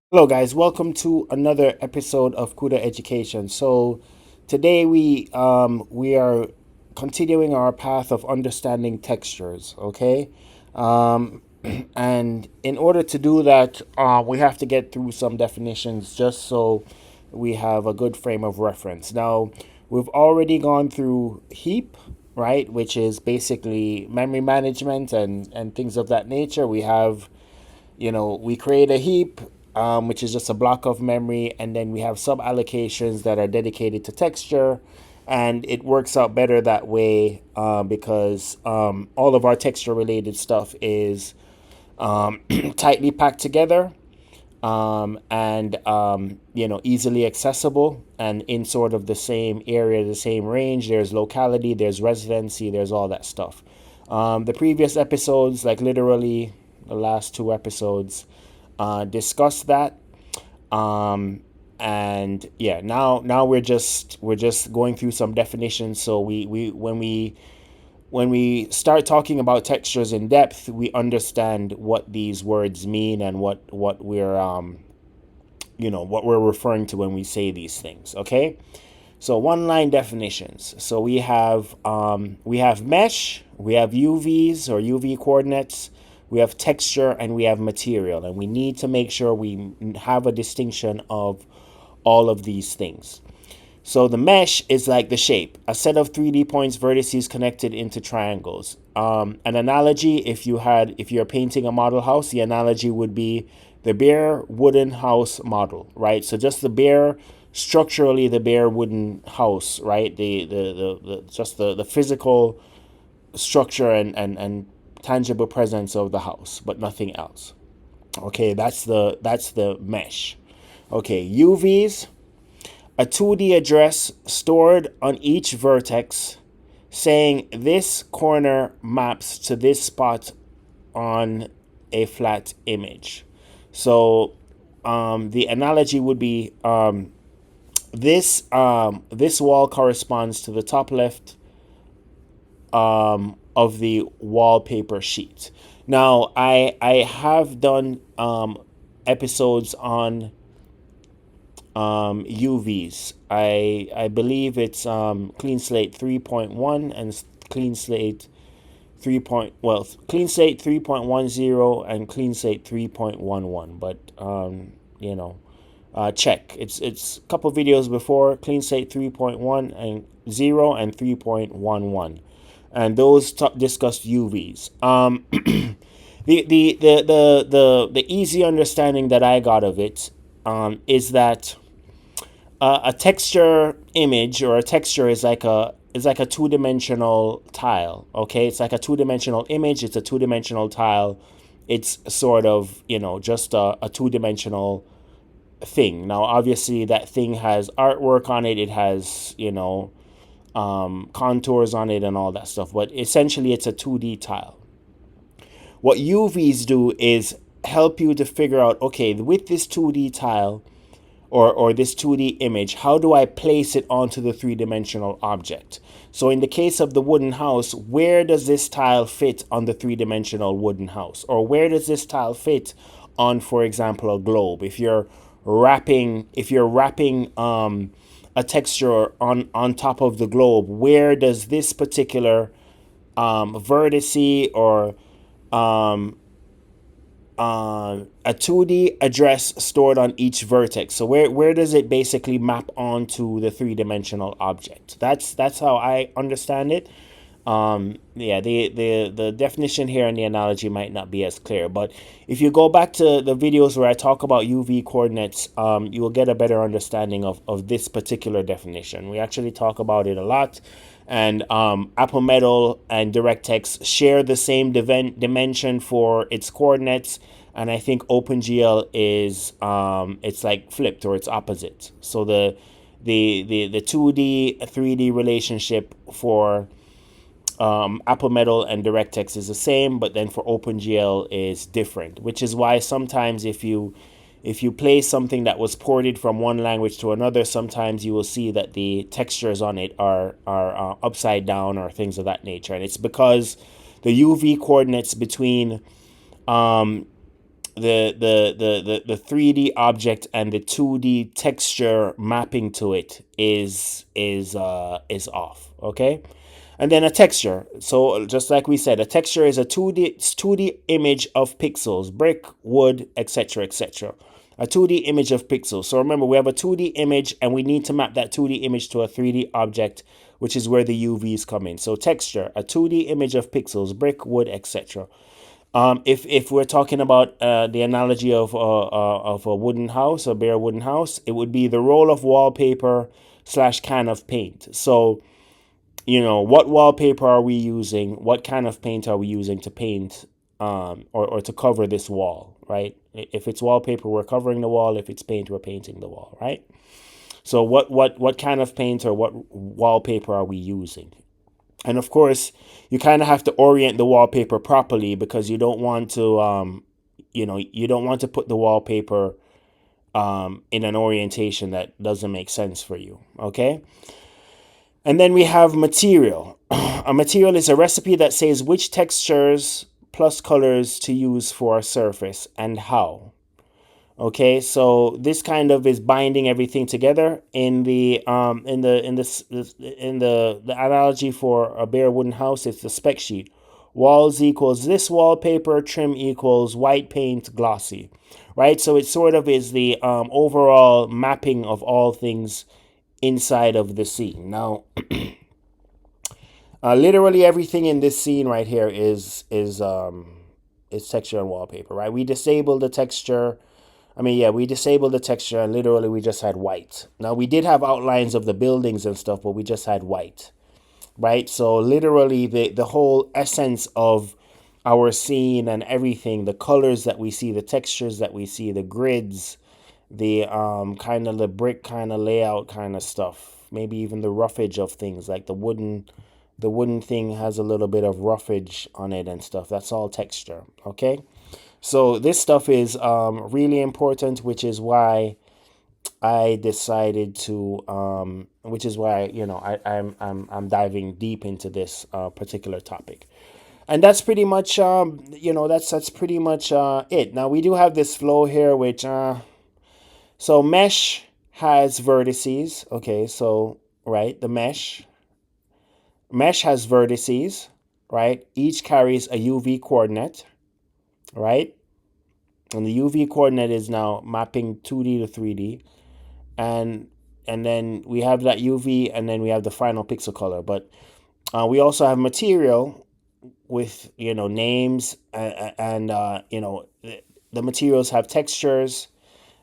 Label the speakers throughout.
Speaker 1: Hello, guys. Welcome to another episode of Cuda Education. So, today we are continuing our path of understanding textures. Okay, and in order to do that, we have to get through some definitions just so we have a good frame of reference. Now, we've already gone through heap, right, which is basically memory management and things of that nature. We create a heap, which is just a block of memory, and then we have sub allocations that are dedicated to texture. And it works out better that way because all of our texture related stuff is tightly packed together and easily accessible and in sort of the same area, the same range. There's locality, there's residency, there's all that stuff. The previous episodes, like literally the last two episodes, discussed that. And yeah, now we're just going through some definitions. So we when we start talking about textures in depth, we understand what these words mean and what we're referring to when we say these things. Okay, so one line definitions. So we have mesh, we have UVs or UV coordinates, we have texture, and we have material, and we need to make sure we have a distinction of all of these things. So the mesh is like the shape, a set of 3D points, vertices connected into triangles. An analogy, if you're painting a model house, the analogy would be the bare wooden house model, right? So just structurally the bare wooden house, right? The physical structure and tangible presence of the house, but nothing else. Okay, that's the mesh. Okay, UVs, a 2D address stored on each vertex saying this corner maps to this spot on a flat image. So the analogy would be this wall corresponds to the top left of the wallpaper sheet. Now I have done episodes on UVs. I believe it's Clean Slate 3.1 and Clean Slate 3.10 and Clean Slate 3.11. But check. It's a couple videos before Clean Slate 3.1 and 0 and 3.11, and those discussed UVs. The easy understanding that I got of it is that a texture image or a texture is like a two-dimensional tile. Okay, it's like a two-dimensional image. It's a two-dimensional tile. It's sort of just a two-dimensional thing. Now, obviously, that thing has artwork on it. It has contours on it and all that stuff. But essentially, it's a 2D tile. What UVs do is help you to figure out, okay, with this 2D tile or this 2D image, how do I place it onto the three-dimensional object? So in the case of the wooden house, where does this tile fit on the three-dimensional wooden house? Or where does this tile fit on, for example, a globe? If you're wrapping a texture on top of the globe, where does this particular vertice or a 2D address stored on each vertex? So where does it basically map onto the three-dimensional object? That's how I understand it. Yeah, the definition here and the analogy might not be as clear, but if you go back to the videos where I talk about UV coordinates, you will get a better understanding of this particular definition. We actually talk about it a lot, and Apple Metal and DirectX share the same dimension for its coordinates, and I think OpenGL is it's like flipped or it's opposite. So the 2D 3D relationship for Apple Metal and DirectX is the same, but then for OpenGL is different, which is why sometimes if you play something that was ported from one language to another, sometimes you will see that the textures on it are upside down or things of that nature, and it's because the UV coordinates between the 3D object and the 2D texture mapping to it is off. Okay. And then a texture. So just like we said, a texture is a 2D image of pixels, brick, wood, etc., etc. A 2D image of pixels. So remember, we have a 2D image and we need to map that 2D image to a 3D object, which is where the UVs come in. So texture, a 2D image of pixels, brick, wood, etc. If we're talking about the analogy of a wooden house, a bare wooden house, it would be the roll of wallpaper / can of paint. So what wallpaper are we using? What kind of paint are we using to paint or to cover this wall, right? If it's wallpaper, we're covering the wall. If it's paint, we're painting the wall, right? So what kind of paint or what wallpaper are we using? And of course, you kind of have to orient the wallpaper properly because you don't want to, you don't want to put the wallpaper in an orientation that doesn't make sense for you, okay? And then we have material. A material is a recipe that says which textures plus colors to use for a surface and how. Okay, so this kind of is binding everything together in the analogy for a bare wooden house. It's the spec sheet. Walls equals this wallpaper, trim equals white paint, glossy, right? So it sort of is the overall mapping of all things inside of the scene. Now, literally everything in this scene right here is texture and wallpaper, right? We disabled the texture. We disabled the texture and literally we just had white. Now, we did have outlines of the buildings and stuff, but we just had white, right? So literally the whole essence of our scene and everything, the colors that we see, the textures that we see, the grids, the kind of the brick kind of layout kind of stuff, maybe even the roughage of things, like the wooden thing has a little bit of roughage on it and stuff. That's all texture, okay? So this stuff is really important, which is why I decided to, which is why I'm diving deep into this particular topic, and that's pretty much that's pretty much it. Now we do have this flow here, which so mesh has vertices. Okay, so right, the mesh has vertices, right? Each carries a UV coordinate, right? And the UV coordinate is now mapping 2D to 3D. And then we have that UV and then we have the final pixel color. But we also have material with, names and the materials have textures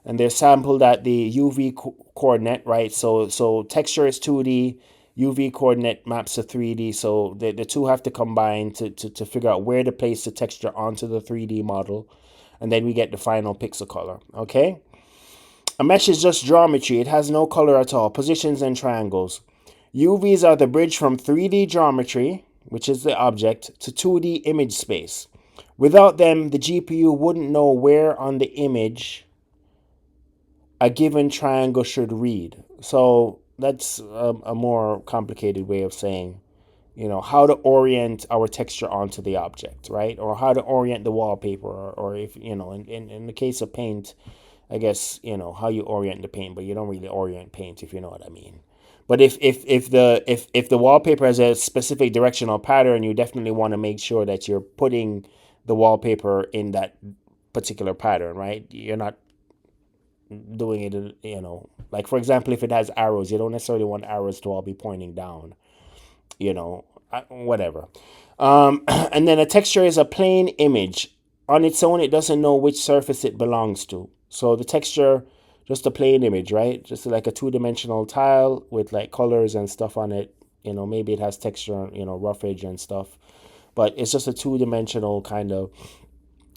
Speaker 1: and they're sampled at the UV coordinate, right? So texture is 2D, UV coordinate maps to 3D. So the two have to combine to figure out where to place the texture onto the 3D model. And then we get the final pixel color, okay? A mesh is just geometry. It has no color at all. Positions and triangles. UVs are the bridge from 3D geometry, which is the object, to 2D image space. Without them, the GPU wouldn't know where on the image a given triangle should read. So that's a more complicated way of saying, how to orient our texture onto the object, right? Or how to orient the wallpaper, or if, in the case of paint, I guess, how you orient the paint, but you don't really orient paint, if you know what I mean. But if the wallpaper has a specific directional pattern, you definitely want to make sure that you're putting the wallpaper in that particular pattern, right? You're not doing it, like for example, if it has arrows, you don't necessarily want arrows to all be pointing down, whatever. And then a texture is a plain image. On its own, it doesn't know which surface it belongs to. So the texture, just a plain image, right? Just like a two-dimensional tile with like colors and stuff on it. Maybe it has texture, roughage and stuff. But it's just a two-dimensional kind of,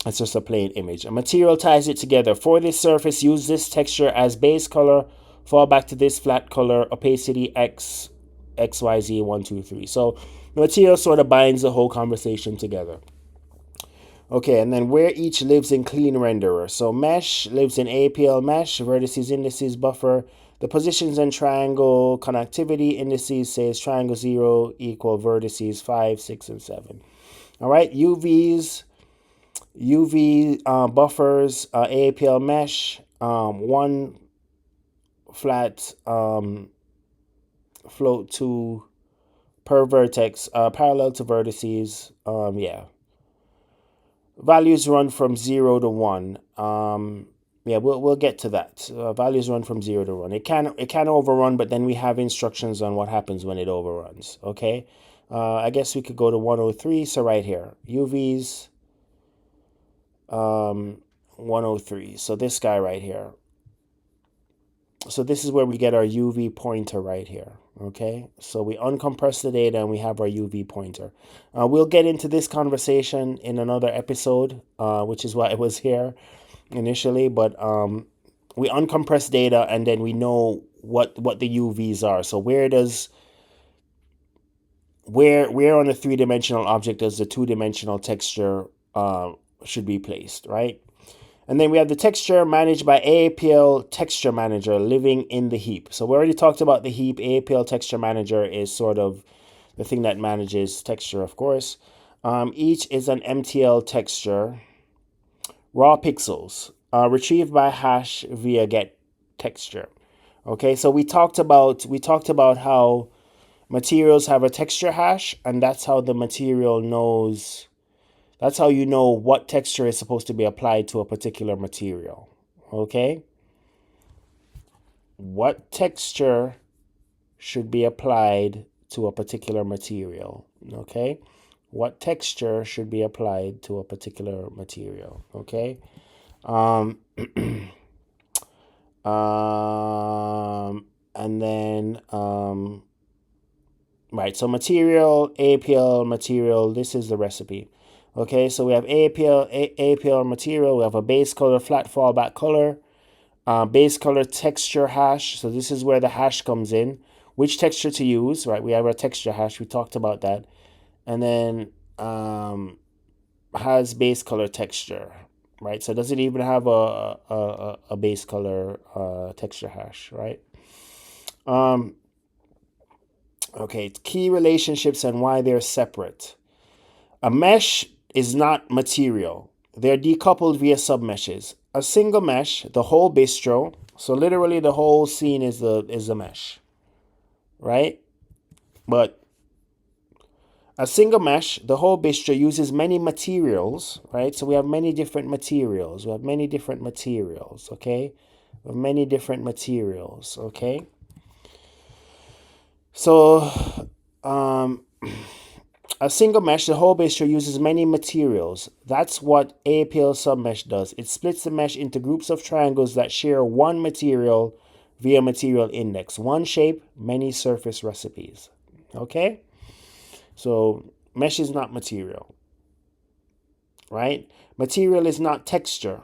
Speaker 1: it's just a plain image. A material ties it together. For this surface, use this texture as base color. Fall back to this flat color, opacity X, XYZ, 1, 2, 3. So the material sort of binds the whole conversation together. Okay, and then where each lives in clean renderer. So mesh lives in APL mesh, vertices, indices, buffer. The positions and triangle connectivity indices says triangle 0 equal vertices 5, 6, and 7. All right, UVs UV buffers, AAPL mesh, one flat float to per vertex, parallel to vertices. Yeah, values run from 0 to 1. Yeah, we'll get to that. Values run from 0 to 1. It can overrun, but then we have instructions on what happens when it overruns. Okay, I guess we could go to 103. So right here, UVs 103. So this guy right here. So this is where we get our UV pointer right here. Okay, so we uncompress the data and we have our UV pointer. We'll get into this conversation in another episode, which is why it was here initially. But we uncompress data and then we know what the UVs are. So where on a 3-dimensional object does the 2-dimensional texture should be placed, right? And then we have the texture managed by AAPL Texture Manager living in the heap. So we already talked about the heap. AAPL Texture Manager is sort of the thing that manages texture, of course. Each is an MTL texture. Raw pixels retrieved by hash via get texture. Okay, so we talked about how materials have a texture hash, and that's how the material knows. That's how you know what texture is supposed to be applied to a particular material. Okay? What texture should be applied to a particular material? Okay? What texture should be applied to a particular material? Okay? And then right, so material, APL material, this is the recipe. Okay, so we have APL material, we have a base color, flat fallback color, base color texture hash. So this is where the hash comes in. Which texture to use, right? We have our texture hash, we talked about that. And then has base color texture, right? So does it even have a base color texture hash, right? Okay, key relationships and why they're separate. A mesh is not material. They're decoupled via submeshes. A single mesh, the whole bistro, so literally the whole scene is the mesh, right? But a single mesh, the whole bistro, uses many materials, right? So we have many different materials. Okay? We have many different materials, okay? So, a single mesh, the whole bistro, uses many materials. That's what APL submesh does. It splits the mesh into groups of triangles that share one material via material index. One shape, many surface recipes. Okay? So, mesh is not material. Right? Material is not texture.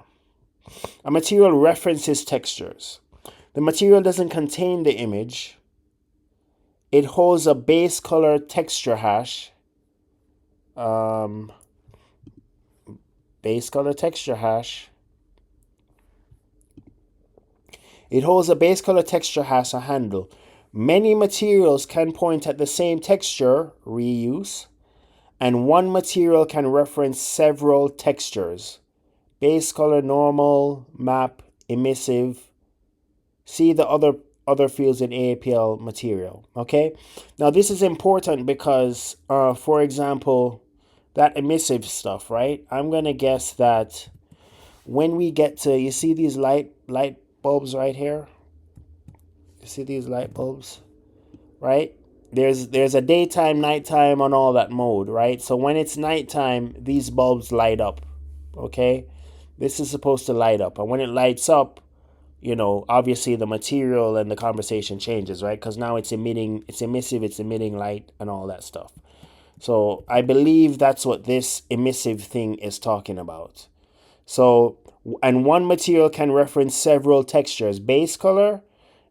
Speaker 1: A material references textures. The material doesn't contain the image. It holds a base color texture hash. Base color texture hash. It holds a base color texture hash, a handle. Many materials can point at the same texture, reuse, and one material can reference several textures. Base color, normal, map, emissive. See the other fields in AAPL material. Okay? Now this is important because, for example, that emissive stuff, right? I'm going to guess that when we get to, you see these light bulbs right here? You see these light bulbs, right? There's a daytime, nighttime on all that mode, right? So when it's nighttime, these bulbs light up, okay? This is supposed to light up. And when it lights up, obviously the material and the conversation changes, right? Because now it's emissive, it's emitting light and all that stuff. So I believe that's what this emissive thing is talking about. So, and one material can reference several textures: base color,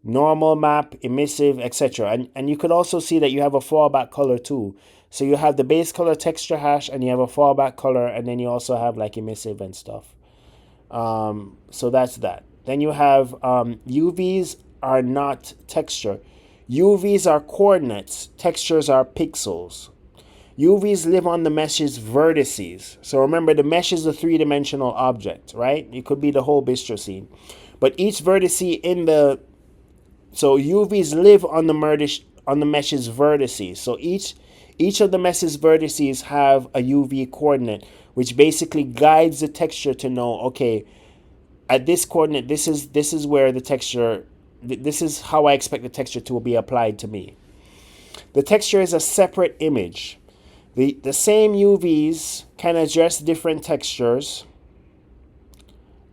Speaker 1: normal, map, emissive, etc. And you could also see that you have a fallback color too. So you have the base color texture hash and you have a fallback color, and then you also have like emissive and stuff. So that's that. Then you have UVs are not texture. UVs are coordinates. Textures are pixels. UVs live on the mesh's vertices. So remember, the mesh is a three-dimensional object, right? It could be the whole bistro scene. But each vertice in the... So UVs live on the mesh's vertices. So each of the mesh's vertices have a UV coordinate, which basically guides the texture to know, okay, at this coordinate, this is where the texture, this is how I expect the texture to be applied to me. The texture is a separate image. The same UVs can address different textures,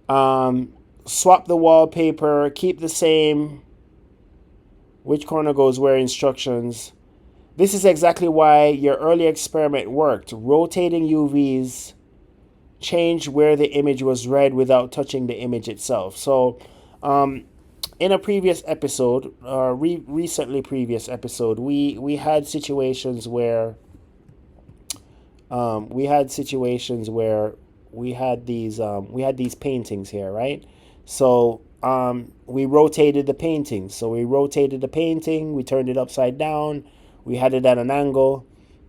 Speaker 1: swap the wallpaper, keep the same, which corner goes where instructions. This is exactly why your early experiment worked. Rotating UVs changed where the image was read without touching the image itself. So, in a previous episode, recently previous episode, we had situations where we had these paintings here, right? So we rotated the painting. So we rotated the painting, we turned it upside down, we had it at an angle,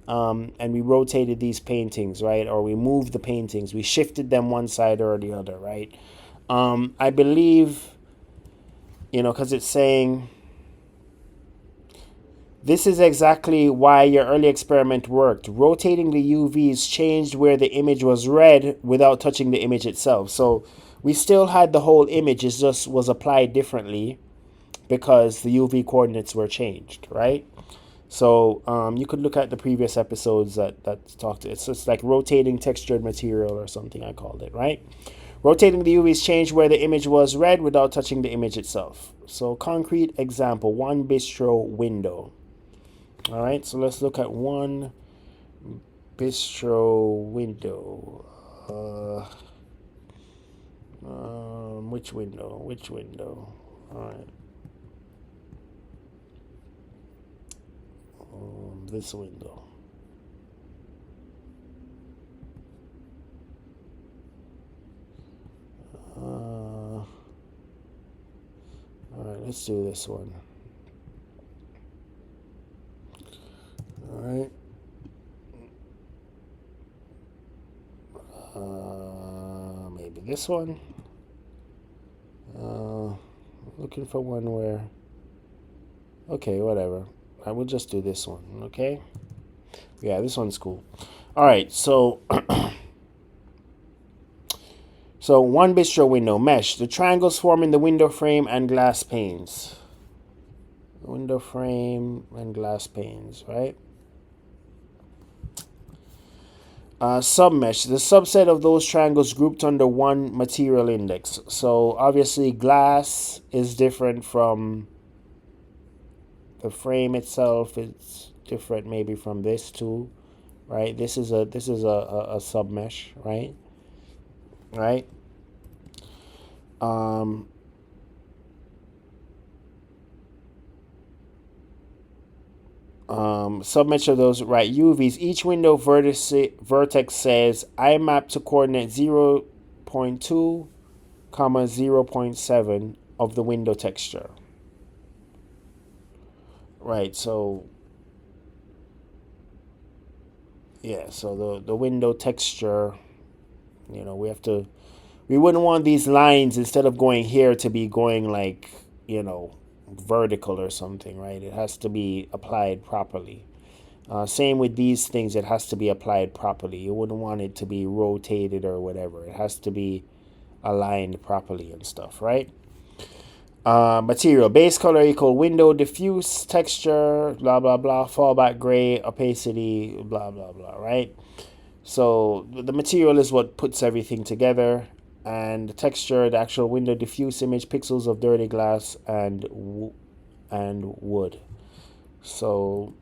Speaker 1: and we rotated these paintings, right? Or we moved the paintings, we shifted them one side or the other, right? I believe, because it's saying, this is exactly why your early experiment worked. Rotating the UVs changed where the image was read without touching the image itself. So we still had the whole image, it just was applied differently because the UV coordinates were changed, right? So you could look at the previous episodes that talked. It's just like rotating textured material or something, I called it, right? Rotating the UVs changed where the image was read without touching the image itself. So concrete example, one bistro window. All right, so let's look at one bistro window. Which window? All right. This window. All right, let's do this one. All right. Maybe this one. Looking for one where... Okay, whatever. I will just do this one, okay? Yeah, this one's cool. All right, so... So one bistro window, mesh. The triangles forming the window frame and glass panes. Window frame and glass panes, right? Submesh, the subset of those triangles grouped under one material index. So obviously glass is different from the frame itself. It's different maybe from this too, right? This is a submesh, right? Right? Submesh of those, right? UVs. Each window vertex says I map to coordinate 0.2, 0.7 of the window texture. Right, so yeah, so the window texture, we wouldn't want these lines, instead of going here, to be going like, vertical or something, right? It has to be applied properly. Same with these things, it has to be applied properly. You wouldn't want it to be rotated or whatever. It has to be aligned properly and stuff, right? Material, base color equal window, diffuse texture, blah, blah, blah, fallback gray, opacity, blah, blah, blah, right? So the material is what puts everything together, and the texture, the actual window, diffuse image, pixels of dirty glass, and wood. So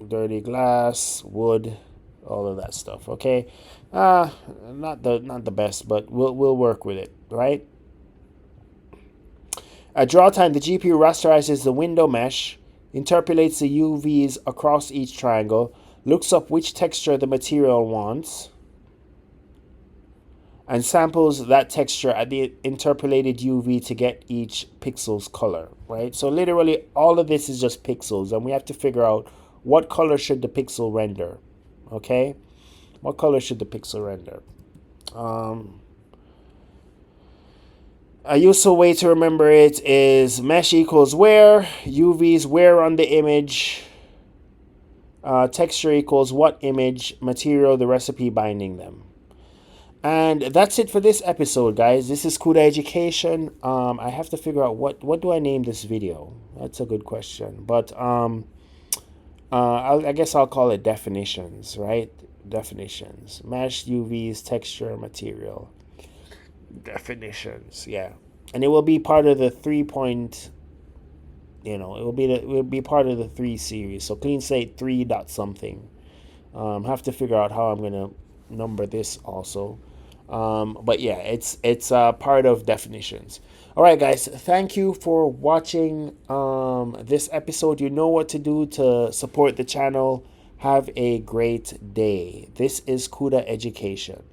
Speaker 1: dirty glass, wood, all of that stuff, okay? Not the best, but we'll work with it, right? At draw time, the GPU rasterizes the window mesh, interpolates the UVs across each triangle, looks up which texture the material wants, and samples that texture at the interpolated UV to get each pixel's color, right? So literally all of this is just pixels, and we have to figure out what color should the pixel render? Okay, what color should the pixel render? A useful way to remember it is mesh equals where, UVs where on the image, texture equals what image, material, the recipe binding them. And that's it for this episode, guys. This is Cuda Education. I have to figure out what do I name this video. That's a good question. But I guess I'll call it definitions, right? Definitions. Mesh, UVs, texture, material. Definitions, yeah. And it will be part of the 3 point, it will be part of the 3 series. So clean slate 3 dot something. Have to figure out how I'm gonna number this also. But yeah, it's part of definitions. All right, guys, thank you for watching this episode. You know what to do to support the channel. Have a great day. This is Cuda Education.